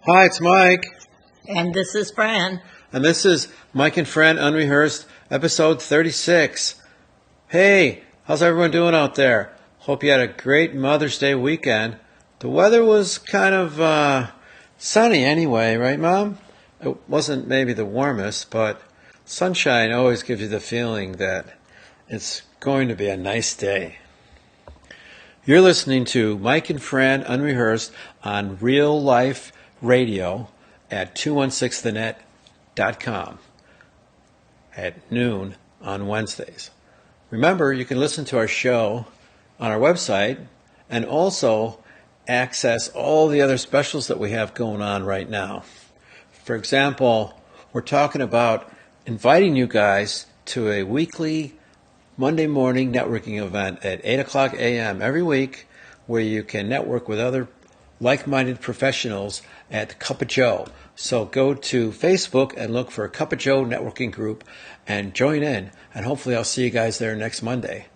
Hi, it's Mike, And this is Fran. and this is Mike and Fran Unrehearsed, episode 36. Hey, how's everyone doing out there? Hope you had a great Mother's Day weekend. The weather was kind of sunny anyway, right, Mom? It wasn't maybe the warmest, but sunshine always gives you the feeling that it's going to be a nice day. You're listening to Mike and Fran Unrehearsed on Real Life Radio at 216thenet.com at noon on Wednesdays. Remember, you can listen to our show on our website and also access all the other specials that we have going on right now. For example, we're talking about inviting you guys to a weekly Monday morning networking event at 8 o'clock a.m. every week where you can network with other like-minded professionals at Cup of Joe. So go to Facebook and look for Cup of Joe networking group and join in, and hopefully I'll see you guys there next Monday.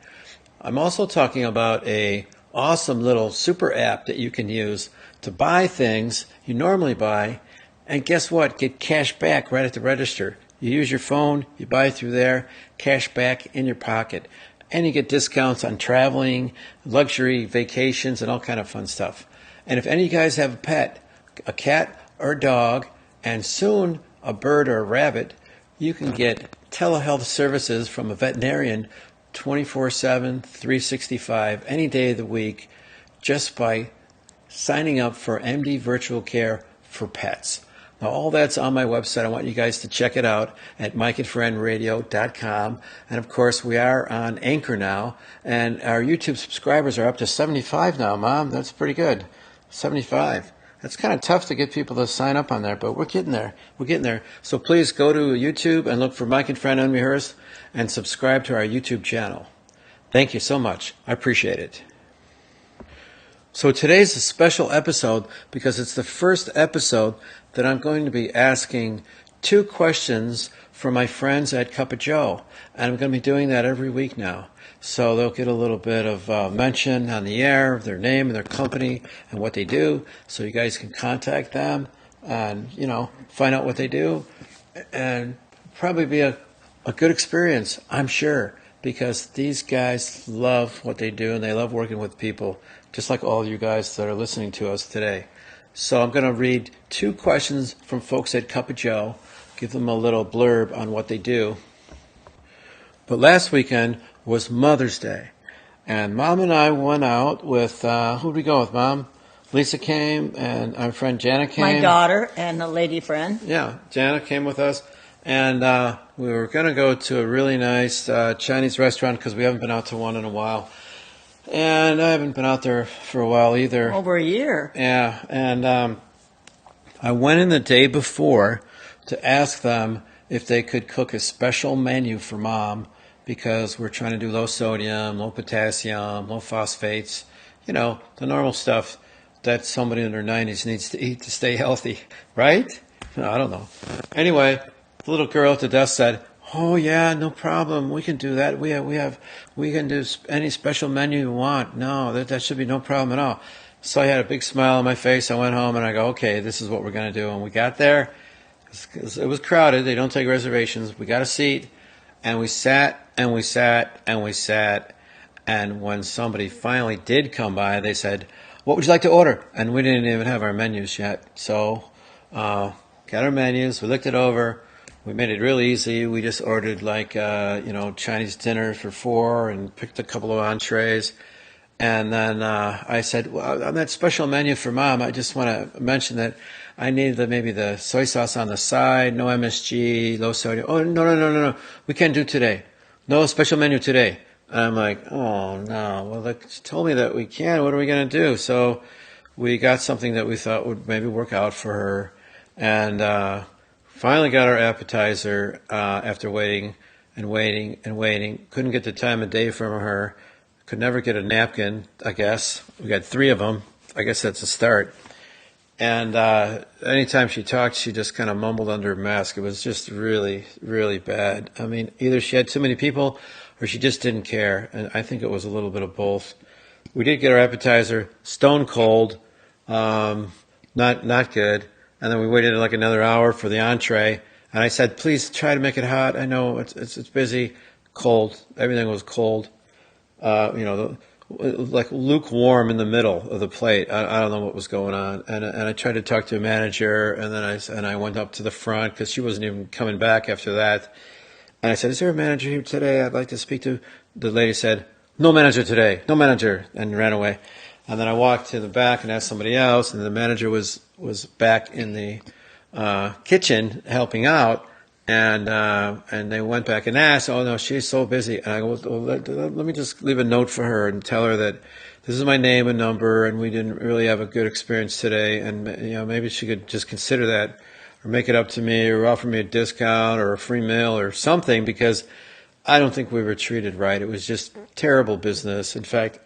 I'm also talking about a awesome little super app that you can use to buy things you normally buy, and guess what? Get cash back right at the register. You use your phone, you buy through there, cash back in your pocket. And you get discounts on traveling, luxury vacations, and all kind of fun stuff. And if any of you guys have a pet, a cat or a dog, and soon a bird or a rabbit, you can get telehealth services from a veterinarian 24/7, 365, any day of the week, just by signing up for MD Virtual Care for Pets. Now, all that's on my website. I want you guys to check it out at mikeandfriendradio.com. And, of course, we are on Anchor now. And our YouTube subscribers are up to 75 now, Mom. That's pretty good. 75. It's kind of tough to get people to sign up on there, but we're getting there. We're getting there. So please go to YouTube and look for Mike and Fran Unrehearsed and subscribe to our YouTube channel. Thank you so much. I appreciate it. So today's a special episode because it's the first episode that I'm going to be asking 2 questions for my friends at Cup of Joe. And I'm going to be doing that every week now. So they'll get a little bit of mention on the air of their name and their company and what they do. So you guys can contact them and, find out what they do. And probably be a good experience, I'm sure, because these guys love what they do and they love working with people, just like all you guys that are listening to us today. So I'm going to read 2 questions from folks at Cup of Joe, give them a little blurb on what they do. But last weekend was Mother's Day, and Mom and I went out with, who did we go with, Mom? Lisa came, and our friend Jana came. My daughter and a lady friend. Yeah, Jana came with us, and we were going to go to a really nice Chinese restaurant because we haven't been out to one in a while. And I haven't been out there for a while either. Over a year. Yeah, and I went in the day before to ask them if they could cook a special menu for Mom because we're trying to do low sodium, low potassium, low phosphates, the normal stuff that somebody in their 90s needs to eat to stay healthy, right? No, I don't know. Anyway, the little girl at the desk said, "Oh yeah, no problem. We can do that. We can do any special menu you want. No, that should be no problem at all." So I had a big smile on my face. I went home and I go, "Okay, this is what we're going to do." And we got there. It was crowded. They don't take reservations. We got a seat, and we sat and we sat and we sat. And when somebody finally did come by, they said, "What would you like to order?" And we didn't even have our menus yet. So got our menus. We looked it over. We made it real easy. We just ordered Chinese dinner for 4 and picked a couple of entrees. And then I said, well, on that special menu for Mom, I just want to mention that I need maybe the soy sauce on the side, no MSG, low sodium. Oh, no. We can't do today. No special menu today. And I'm like, oh, no. Well, they told me that we can. What are we going to do? So we got something that we thought would maybe work out for her. And finally got our appetizer after waiting. Couldn't get the time of day from her. Could never get a napkin, I guess. We got 3 of them. I guess that's a start. And anytime she talked, she just kind of mumbled under her mask. It was just really, really bad. I mean, either she had too many people or she just didn't care. And I think it was a little bit of both. We did get our appetizer, stone cold, not good. and then we waited like another hour for the entree. And I said, please try to make it hot. I know it's busy, cold. Everything was cold. Like lukewarm in the middle of the plate. I don't know what was going on. And I tried to talk to a manager, and then I went up to the front because she wasn't even coming back after that. And I said, is there a manager here today I'd like to speak to? The lady said, no manager today, no manager, and ran away. And then I walked to the back and asked somebody else, and the manager was back in the kitchen helping out. And they went back and asked, oh, no, she's so busy. And I go, well, let me just leave a note for her and tell her that this is my name and number, and we didn't really have a good experience today. And, maybe she could just consider that or make it up to me or offer me a discount or a free meal or something, because I don't think we were treated right. It was just terrible business. In fact,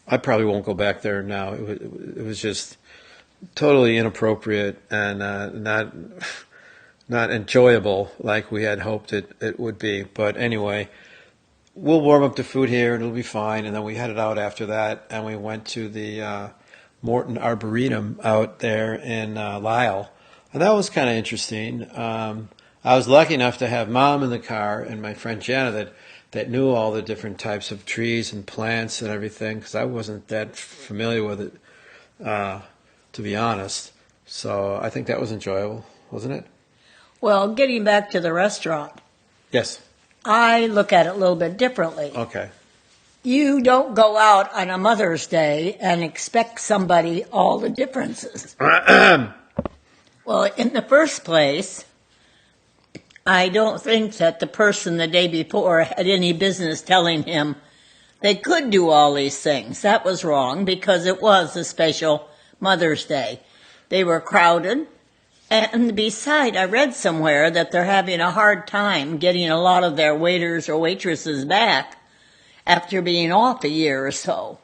I probably won't go back there now. It was just totally inappropriate and not enjoyable like we had hoped it would be. But anyway, we'll warm up the food here and it'll be fine. And then we headed out after that, and we went to the Morton Arboretum out there in Lisle. And that was kind of interesting. I was lucky enough to have Mom in the car and my friend Jenna that knew all the different types of trees and plants and everything, because I wasn't that familiar with it, to be honest. So I think that was enjoyable, wasn't it? Well, getting back to the restaurant, Yes. I look at it a little bit differently. Okay. You don't go out on a Mother's Day and expect somebody all the differences. Well, in the first place, I don't think that the person the day before had any business telling him they could do all these things. That was wrong, because it was a special Mother's Day. They were crowded. And beside, I read somewhere that they're having a hard time getting a lot of their waiters or waitresses back after being off a year or so.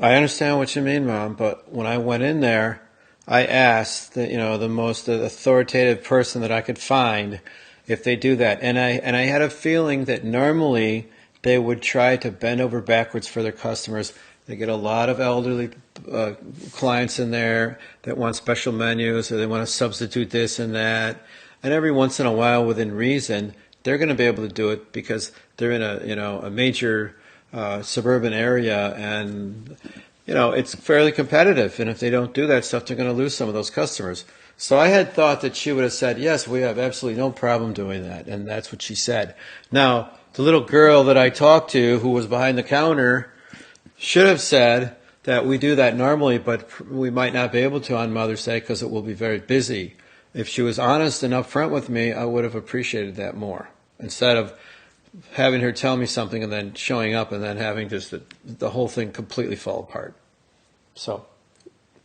I understand what you mean, Mom, but when I went in there, I asked the most authoritative person that I could find if they do that. And I had a feeling that normally they would try to bend over backwards for their customers. They get a lot of elderly clients in there that want special menus, or they want to substitute this and that. And every once in a while, within reason, they're going to be able to do it because they're in a major suburban area, and it's fairly competitive. And if they don't do that stuff, they're going to lose some of those customers. So I had thought that she would have said, yes, we have absolutely no problem doing that. And that's what she said. Now, the little girl that I talked to who was behind the counter should have said that we do that normally, but we might not be able to on Mother's Day because it will be very busy. If she was honest and upfront with me, I would have appreciated that more, instead of having her tell me something and then showing up and then having just the whole thing completely fall apart. So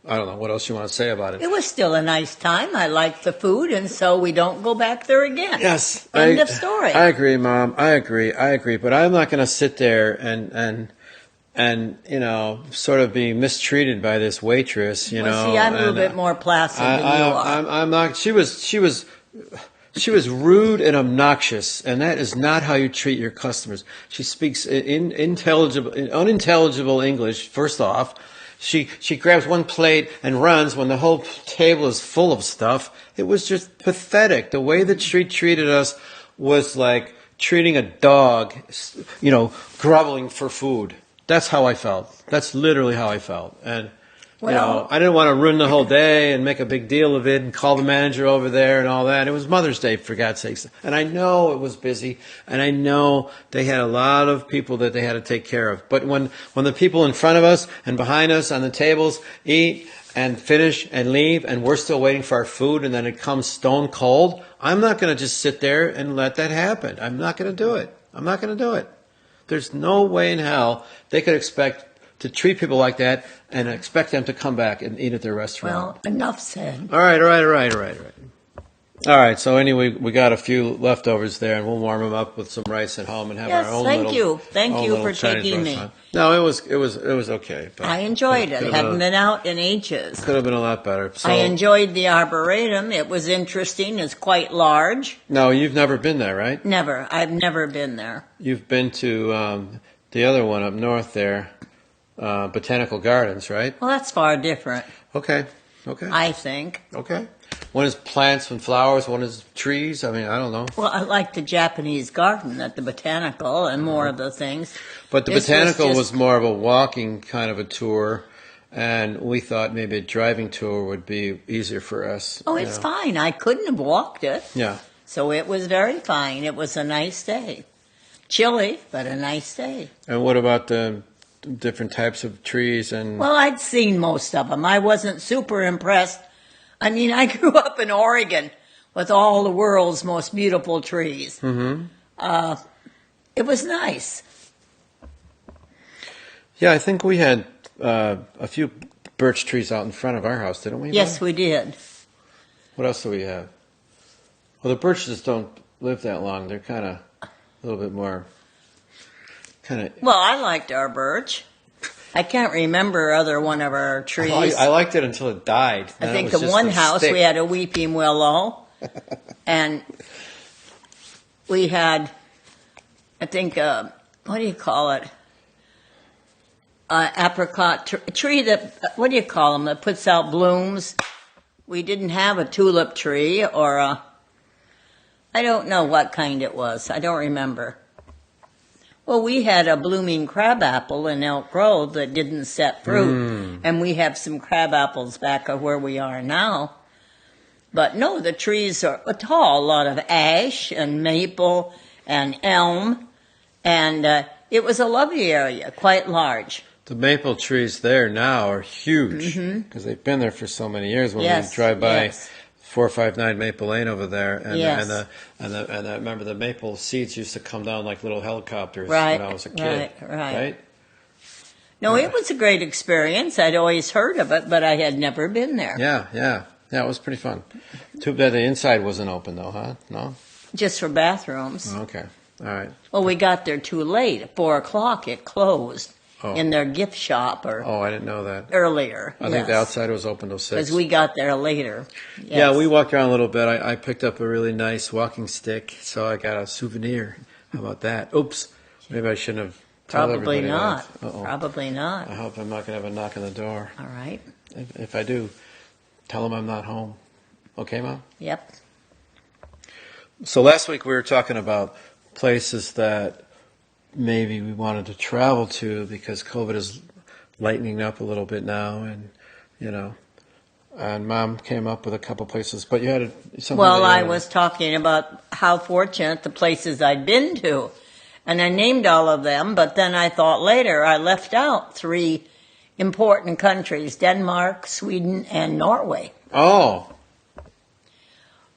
I don't know what else you want to say about it. It was still a nice time. I liked the food, and so we don't go back there again. Yes. End of story. I agree, Mom. I agree. But I'm not going to sit there and sort of be mistreated by this waitress, See, I'm a little bit more placid than you are. I'm not. She was rude and obnoxious, and that is not how you treat your customers. She speaks unintelligible English. First off, she grabs one plate and runs when the whole table is full of stuff. It was just pathetic. The way that she treated us was like treating a dog, groveling for food. That's how I felt. That's literally how I felt. And, I didn't want to ruin the whole day and make a big deal of it and call the manager over there and all that. It was Mother's Day, for God's sakes. And I know it was busy, and I know they had a lot of people that they had to take care of. But when the people in front of us and behind us on the tables eat and finish and leave, and we're still waiting for our food, and then it comes stone cold, I'm not going to just sit there and let that happen. I'm not going to do it. There's no way in hell they could expect to treat people like that and expect them to come back and eat at their restaurant. Well, enough said. All right. All right, so anyway, we got a few leftovers there, and we'll warm them up with some rice at home and have our own thank little. you. Thank you for Chinese taking me. restaurant. No, it was okay. But I enjoyed it. Hadn't been out in ages. Could have been a lot better. So, I enjoyed the Arboretum. It was interesting. It's quite large. No, you've never been there, right? Never. I've never been there. You've been to the other one up north there, Botanical Gardens, right? Well, that's far different. Okay. Okay. I think. Okay. One is plants and flowers. One is trees. I mean, I don't know. Well, I like the Japanese garden at the botanical and more of the things. But the This botanical was just- more of a walking kind of a tour, and we thought maybe a driving tour would be easier for us. Oh, it's fine. I couldn't have walked it. Yeah. So it was very fine. It was a nice day. Chilly, but a nice day. And what about the different types of trees and? Well, I'd seen most of them. I wasn't super impressed. I mean, I grew up in Oregon with all the world's most beautiful trees. Mm-hmm. It was nice. Yeah, I think we had a few birch trees out in front of our house, didn't we? Yes, Mom? we did. What else do we have? Well, the birches don't live that long. They're kind of a little bit more, kind of. Well, I liked our birch. I can't remember other one of our trees. I liked it until it died. I Then think it was in just one a house stick. we had a weeping willow, and we had, I think, what do you call it? Apricot tree that, what do you call them, that puts out blooms. We didn't have a tulip tree or I don't know what kind it was. I don't remember. Well, we had a blooming crabapple in Elk Grove that didn't set fruit, and we have some crab-apples back of where we are now. But no, the trees are tall, a lot of ash and maple and elm, and it was a lovely area, quite large. The maple trees there now are huge because they've been there for so many years. When Yes, we drive by yes. 459 Maple Lane over there, and Yes. and I remember the maple seeds used to come down like little helicopters Right, when I was a kid. right. No, it was a great experience. I'd always heard of it, but I had never been there. Yeah. It was pretty fun. Too bad the inside wasn't open though, huh? No. Just for bathrooms. Okay. All right. Well, we got there too late. At 4:00, it closed Oh. in their gift shop or Oh, I didn't know that. earlier. I think the outside was open till 6. Because we got there later. Yes. Yeah, we walked around a little bit. I picked up a really nice walking stick, so I got a souvenir. How about that? Oops. Maybe I shouldn't have told Probably everybody not. that. Uh-oh. Probably not. I hope I'm not going to have a knock on the door. All right. If I do, tell them I'm not home. Okay, Mom? Yep. So last week we were talking about places that maybe we wanted to travel to because COVID is lightening up a little bit now, and Mom came up with a couple places, but you had something. Well, that you I wanted- was talking about how fortunate the places I'd been to. And I named all of them, but then I thought later I left out 3 important countries, Denmark, Sweden, and Norway. Oh,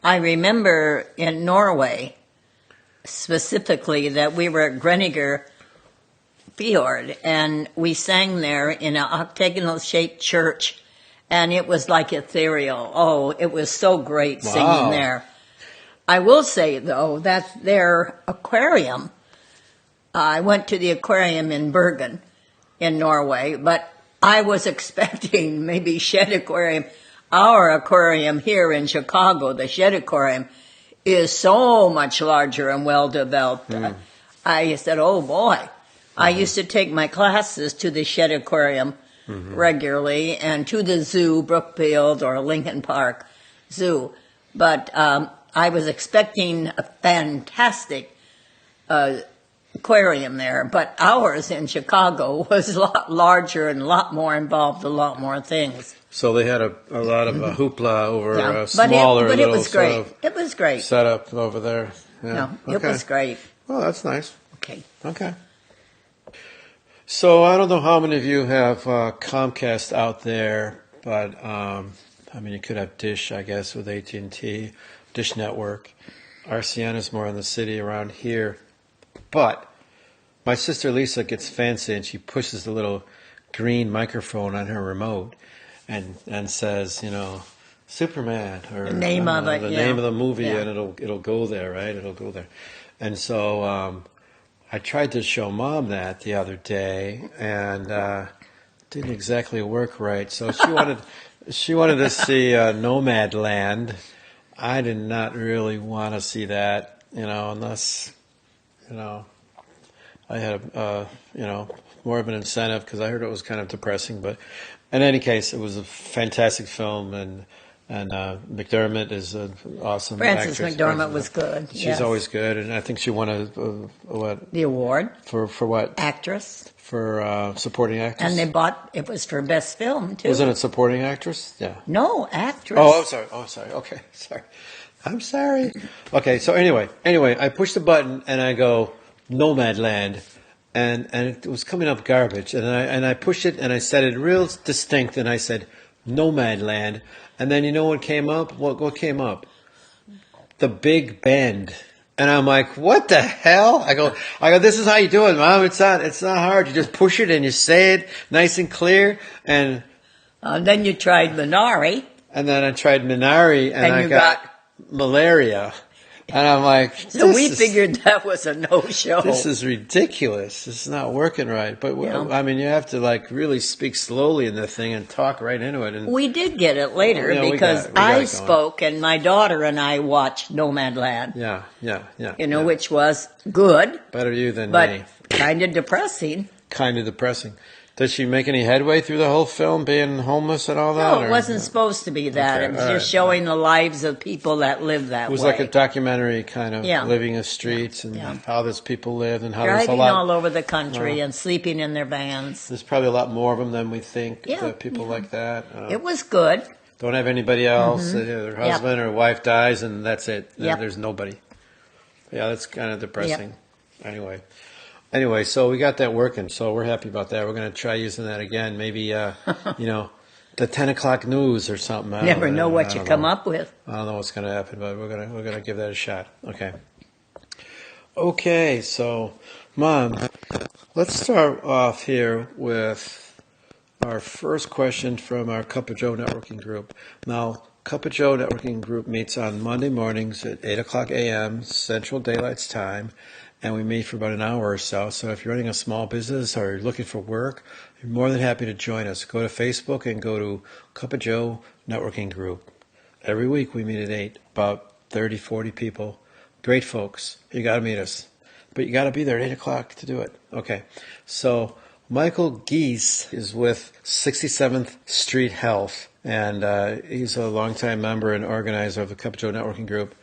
I remember in Norway, specifically, that we were at Greniger Fjord, and we sang there in an octagonal-shaped church, and it was like ethereal. Oh, it was so great Wow. singing there. I will say, though, that their aquarium, I went to the aquarium in Bergen in Norway, but I was expecting maybe Shed Aquarium. Our aquarium here in Chicago, the Shed Aquarium, is so much larger and well-developed. I said, oh, boy. I used to take my classes to the Shed Aquarium regularly and to the zoo, Brookfield or Lincoln Park Zoo. But I was expecting a fantastic aquarium there, but ours in Chicago was a lot larger and a lot more involved, a lot more things. so they had a lot of hoopla over Yeah, a smaller but it little was great. sort of It was great. setup over there. Yeah. No, it was great. Well, that's nice. Okay. Okay. So I don't know how many of you have Comcast out there, but you could have Dish, I guess, with AT&T, Dish Network. RCN is more in the city around here. But my sister Lisa gets fancy and she pushes the little green microphone on her remote and says, Superman or The name of it, the yeah. name of the movie, Yeah. and it'll go there, right? It'll go there. And so I tried to show Mom that the other day, and didn't exactly work right. So she wanted to see Nomad Land. I did not really want to see that, unless I had more of an incentive because I heard it was kind of depressing. But in any case, it was a fantastic film, and McDermott is an awesome Frances actress. McDormand was good. She's yes. always good, and I think she won a what The award. For what? Actress. For supporting actress. And it was for best film, too. Wasn't it supporting actress? Yeah. No, actress. Oh, I'm sorry. Oh, sorry. Okay, sorry. I'm sorry. Okay, so anyway, I push the button and I go Nomadland, and it was coming up garbage, and I pushed it and I said it real distinct, and I said Nomadland, and then you know what came up? What came up? The Big Bend. And I'm like, what the hell? I go, this is how you do it, Mom. It's not hard. You just push it and you say it nice and clear. And then you tried Minari. And then I tried Minari and I got malaria. And I'm like, so we figured that was a no-show. This is ridiculous. This is not working right. But I mean, you have to like really speak slowly in the thing and talk right into it. And we did get it later because I spoke and my daughter and I watched Nomadland. Yeah. Which was good. Better you than But me. kind of depressing. Kind of depressing. Did she make any headway through the whole film, being homeless and all that? No, it wasn't supposed to be that. Okay, it was just showing the lives of people that live that way. It was like a documentary kind of living the streets and how those people lived and how driving there's a lot all over the country and sleeping in their vans. There's probably a lot more of them than we think. People like that. It was good. Don't have anybody else. Their husband or wife dies and that's it. There's nobody. Yeah, that's kind of depressing. Anyway, so we got that working, so we're happy about that. We're going to try using that again. Maybe, the 10 o'clock news or something. Never know what you come up with. I don't know what's going to happen, but we're gonna give that a shot. Okay. So, Mom, let's start off here with our first question from our Cup of Joe networking group. Now, Cup of Joe networking group meets on Monday mornings at 8 o'clock a.m. Central Daylight Time. And we meet for about an hour or so. So if you're running a small business or you're looking for work, you're more than happy to join us. Go to Facebook and go to Cup of Joe Networking Group. Every week we meet at 8, about 30, 40 people. Great folks. You got to meet us. But you got to be there at 8 o'clock to do it. Okay. So Michael Geese is with 67th Street Health. And he's a longtime member and organizer of the Cup of Joe Networking Group.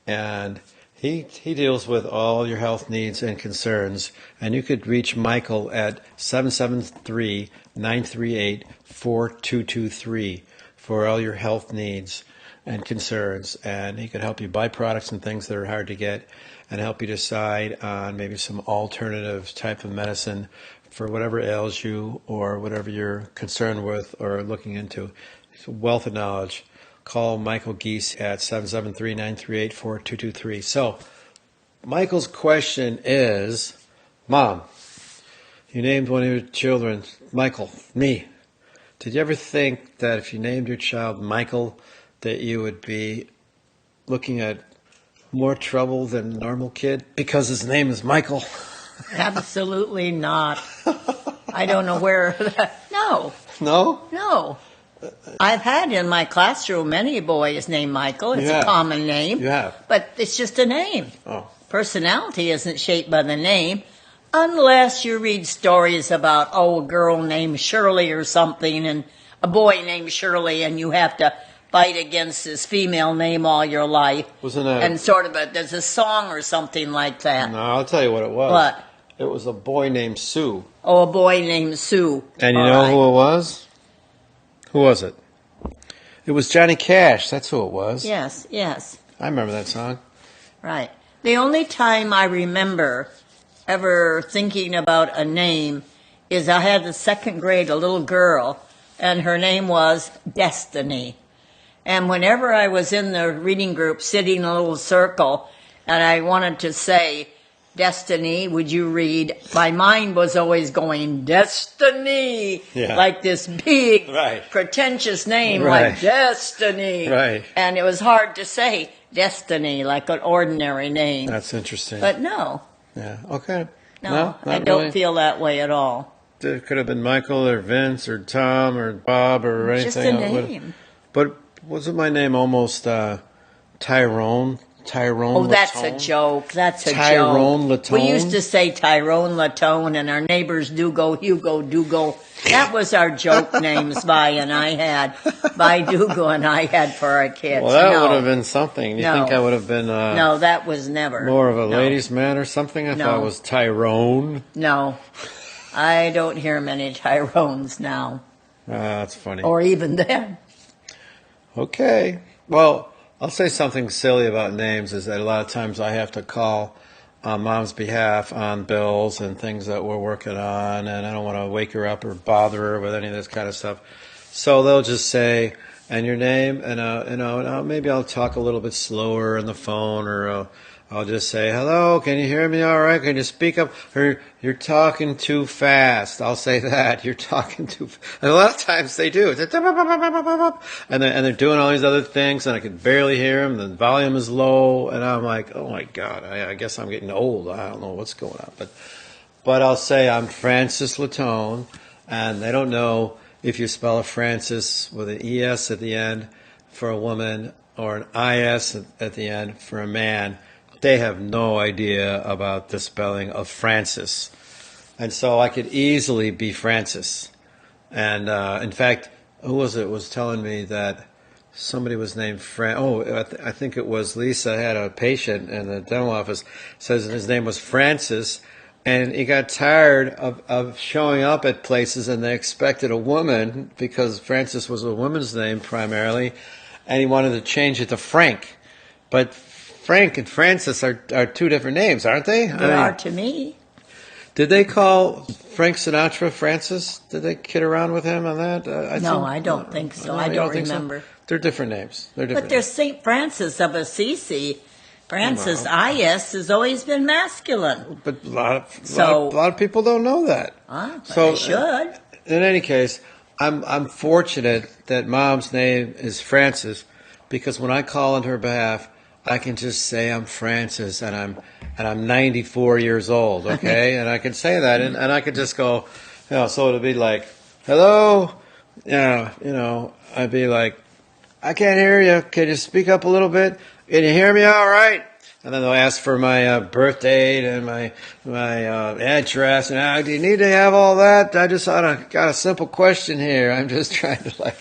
And He deals with all your health needs and concerns, and you could reach Michael at 773-938-4223 for all your health needs and concerns, and he could help you buy products and things that are hard to get and help you decide on maybe some alternative type of medicine for whatever ails you or whatever you're concerned with or looking into. It's a wealth of knowledge. Call Michael Geese at 773-938-4223. So, Michael's question is, Mom, you named one of your children Michael, me. Did you ever think that if you named your child Michael, that you would be looking at more trouble than a normal kid because his name is Michael? Absolutely not. I don't know where that... No. No? No. I've had in my classroom many boys named Michael. It's a common name. You have. But it's just a name. Oh. Personality isn't shaped by the name unless you read stories about, a girl named Shirley or something and a boy named Shirley and you have to fight against his female name all your life. Wasn't that... And there's a song or something like that. No, I'll tell you what it was. What? It was a boy named Sue. Oh, a boy named Sue. And you know who it was? Who was it? It was Johnny Cash. That's who it was. Yes. I remember that song. Right. The only time I remember ever thinking about a name is I had in second grade a little girl, and her name was Destiny. And whenever I was in the reading group sitting in a little circle, and I wanted to say, Destiny, would you read? My mind was always going, Destiny, like this big, pretentious name, like Destiny. Right. And it was hard to say Destiny, like an ordinary name. That's interesting. But no. Yeah, okay. No, I don't feel that way at all. It could have been Michael or Vince or Tom or Bob or anything. Just a name. But wasn't my name almost Tyrone? Tyrone. Oh, that's a Latone? joke. That's a Tyrone joke. Latone? We used to say Tyrone Latone, and our neighbors Dugo, Hugo, Dugo. That was our joke names Vi and I had. Vi Dugo and I had for our kids. Well, that No. would have been something. You think I would have been No, that was never. more of a No. ladies' man or something if I No. was Tyrone? No. I don't hear many Tyrones now, That's funny. or even then. Okay. Well, I'll say something silly about names is that a lot of times I have to call on Mom's behalf on bills and things that we're working on, and I don't want to wake her up or bother her with any of this kind of stuff. So they'll just say, "And your name?" And maybe I'll talk a little bit slower on the phone, or I'll just say, "Hello, can you hear me all right? Can you speak up?" Or, "You're talking too fast." I'll say that. "You're talking too fast." And a lot of times they do. And they're doing all these other things, and I can barely hear them. The volume is low, and I'm like, oh my God, I guess I'm getting old. I don't know what's going on. But I'll say I'm Francis Latone, and they don't know if you spell a Francis with an ES at the end for a woman or an IS at the end for a man. They have no idea about the spelling of Francis. And so I could easily be Francis. And in fact, who was it was telling me that somebody was named I think it was Lisa had a patient in the dental office, says his name was Francis, and he got tired of showing up at places and they expected a woman because Francis was a woman's name primarily, and he wanted to change it to Frank. But Frank and Francis are two different names, aren't they? They are to me. Did they call Frank Sinatra Francis? Did they kid around with him on that? I don't think so. I don't remember. So? They're different names. But there's St. Francis of Assisi. Francis IS has always been masculine. But a lot of people don't know that. So they should. In any case, I'm fortunate that Mom's name is Francis, because when I call on her behalf, I can just say I'm Francis and I'm 94 years old, okay? And I can say that and I could just go, so it'll be like, "Hello?" I'd be like, "I can't hear you. Can you speak up a little bit? Can you hear me all right?" And then they'll ask for my birth date and my address. And do you need to have all that? I just got a simple question here. I'm just trying to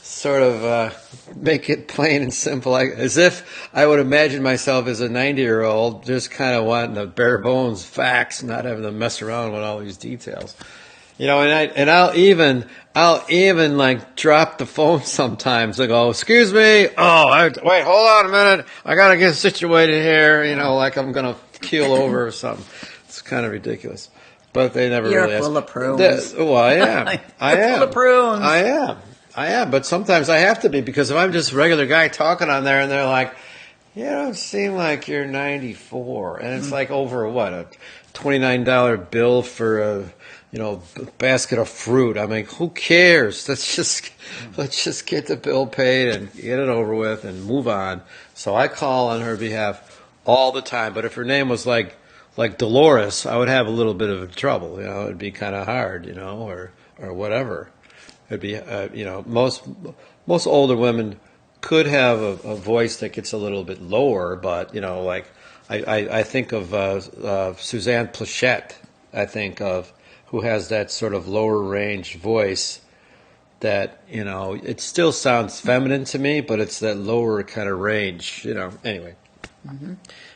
sort of make it plain and simple, as if I would imagine myself as a 90-year-old, just kind of wanting the bare bones facts, not having to mess around with all these details. And I'll even drop the phone sometimes and go, "Excuse me, wait, hold on a minute, I gotta get situated here," like I'm gonna keel over or something. It's kind of ridiculous, but they never You're really ask. You're full of prunes. I am. I am. Full of prunes. I am, but sometimes I have to be, because if I'm just a regular guy talking on there and they're like, "You don't seem like you're 94," and it's like over a $29 bill for a basket of fruit. I mean, who cares? Let's just get the bill paid and get it over with and move on. So I call on her behalf all the time. But if her name was like Dolores, I would have a little bit of trouble. It'd be kind of hard, or whatever. It'd be, most older women could have a voice that gets a little bit lower, but I think of Suzanne Plachette. I think of, who has that sort of lower range voice that, it still sounds feminine to me, but it's that lower kind of range, anyway. Mm-hmm.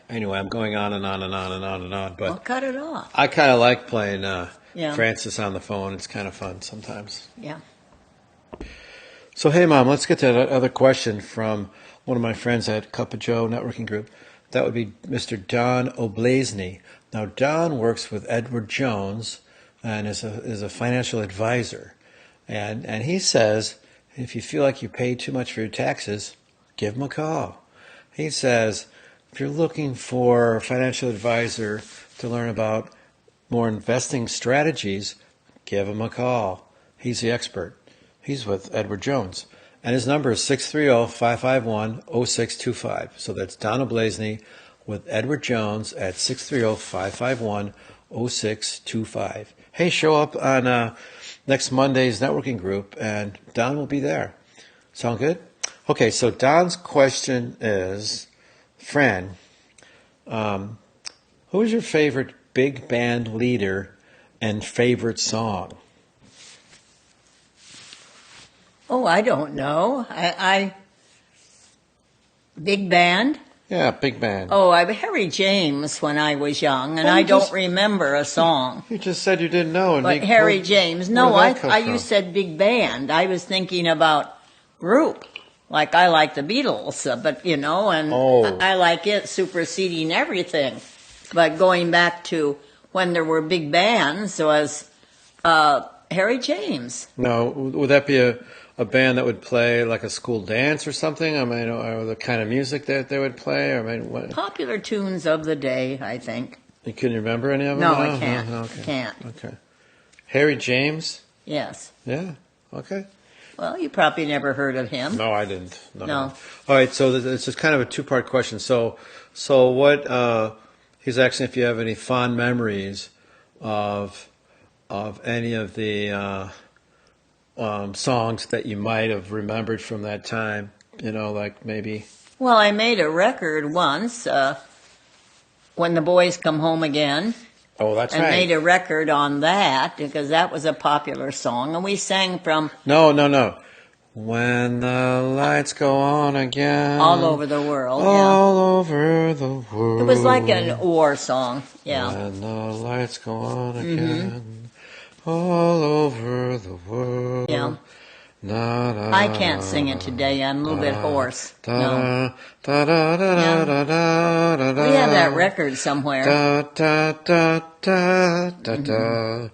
Anyway, I'm going on and on and on and on and on, but I'll cut it off. I kind of like playing Francis on the phone. It's kind of fun sometimes. Yeah. So, hey, Mom, let's get to that other question from one of my friends at Cup of Joe Networking Group. That would be Mr. Don Oblazny. Now, Don works with Edward Jones and is a financial advisor. And he says, if you feel like you pay too much for your taxes, give him a call. He says, if you're looking for a financial advisor to learn about more investing strategies, give him a call. He's the expert. He's with Edward Jones. And his number is 630-551-0625. So that's Don Oblazny with Edward Jones at 630-551-0625. Hey, show up on next Monday's networking group, and Don will be there. Sound good? Okay, so Don's question is, Fran, who is your favorite big band leader and favorite song? Oh, I don't know. I big band. Yeah, big band. Oh, I Harry James when I was young, and Well, I you don't just- remember a song. You just said you didn't know. And But big, Harry where- James, where no, did that come from? you said big band. I was thinking about group. Like I like the Beatles, but and Oh. I like it superseding everything. But going back to when there were big bands was Harry James. No, would that be a band that would play like a school dance or something? I mean, or the kind of music that they would play? I mean, what? Popular tunes of the day, I think. You couldn't remember any of them? No, I can't. Okay. Can't. Okay. Harry James? Yes. Yeah. Okay. Well, you probably never heard of him. No, I didn't. No. All right. So it's just kind of a two-part question. So what? He's asking if you have any fond memories of any of the songs that you might have remembered from that time. Like maybe. Well, I made a record once, When the Boys Come Home Again. Oh, that's And right. made a record on that because that was a popular song. And we sang from No. When the lights go on again. all over the world. All over the world. It was like an war song. Yeah. When the lights go on again. All over the world. Yeah. Na, na, I can't sing it today. I'm a little bit hoarse. da, No. da, da, da, Yeah. da, da, da, da, We have that record somewhere. Da, da, da, da, da,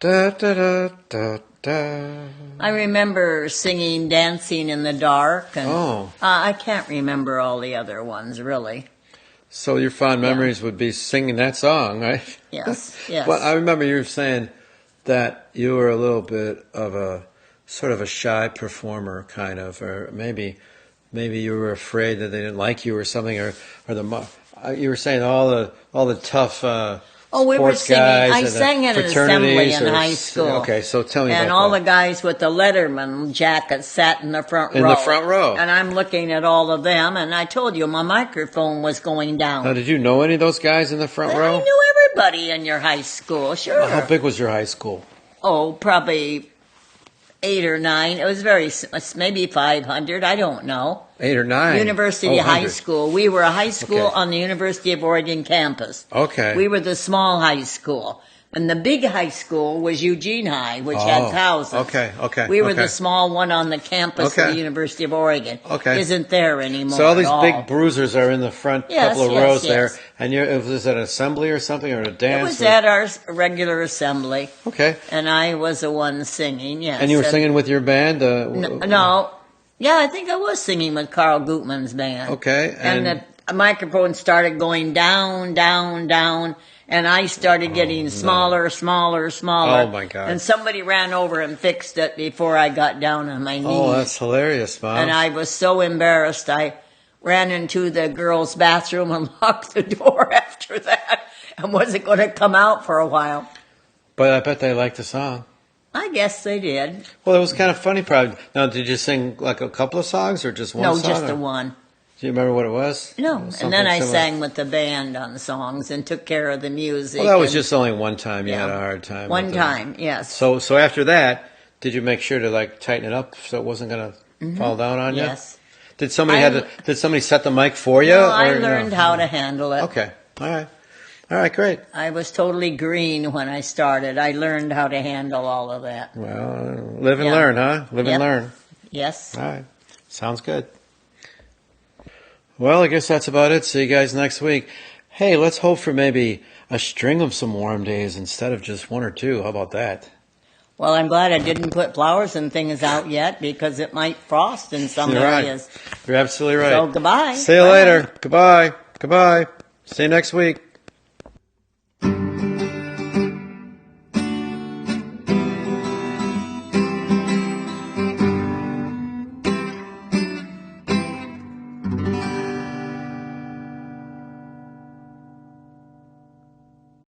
da, da, da, da, da. I remember singing Dancing in the Dark. And Oh. I can't remember all the other ones, really. So your fond memories would be singing that song, right? Yes, yes. Well, I remember you were saying that you were a little bit of a sort of a shy performer, kind of, or maybe you were afraid that they didn't like you or something, or you were saying all the tough We were sports singing. guys I and the sang at an assembly fraternities in or- high school. Okay, so tell me And about all that. the guys with the Letterman jackets sat in the front row. In the front row. And I'm looking at all of them, and I told you my microphone was going down. Now, did you know any of those guys in the front I row? knew everybody in your high school, sure. How big was your high school? Oh, probably 8 or 9. It was maybe 500. I don't know. 8 or 9? University Oh, High 100. School. We were a high school Okay. on the University of Oregon campus. Okay. We were the small high school. And the big high school was Eugene High, which had thousands. Okay. We were the small one on the campus of Okay. the University of Oregon. Okay. Isn't there anymore. So all these at big bruisers are in the front Yes, couple of yes, rows yes. there, and was it an assembly or something, or a It dance? was or- at our regular assembly, Okay. and I was the one singing, yes. And you were singing with your band? No. Yeah, I think I was singing with Carl Gutman's band. Okay. And the microphone started going down, down, down, and I started getting smaller, smaller, smaller. Oh, my God. And somebody ran over and fixed it before I got down on my knees. Oh, that's hilarious, Mom. And I was so embarrassed. I ran into the girls' bathroom and locked the door after that and wasn't going to come out for a while. But I bet they liked the song. I guess they did. Well, it was kind of funny, probably. Now, did you sing like a couple of songs or just one No, song? just or- the one. Do you remember what it was? No. Something And then I similar? sang with the band on songs and took care of the music. Well, that was and- just only one time you had Yeah. a hard time. One with it. time, yes. So after that, did you make sure to like tighten it up so it wasn't going to fall down on you? Mm-hmm. Yes. Did somebody I- Did somebody set the mic for you? No, I or no? learned how to handle it. Okay. All right. Great. I was totally green when I started. I learned how to handle all of that. Well, live and Yeah. learn, huh? Live and Yep. learn. Yes. All right. Sounds good. Well, I guess that's about it. See you guys next week. Hey, let's hope for maybe a string of some warm days instead of just one or two. How about that? Well, I'm glad I didn't put flowers and things out yet because it might frost in some You're right. areas. You're absolutely right. So goodbye. See you Bye. later. Goodbye. See you next week.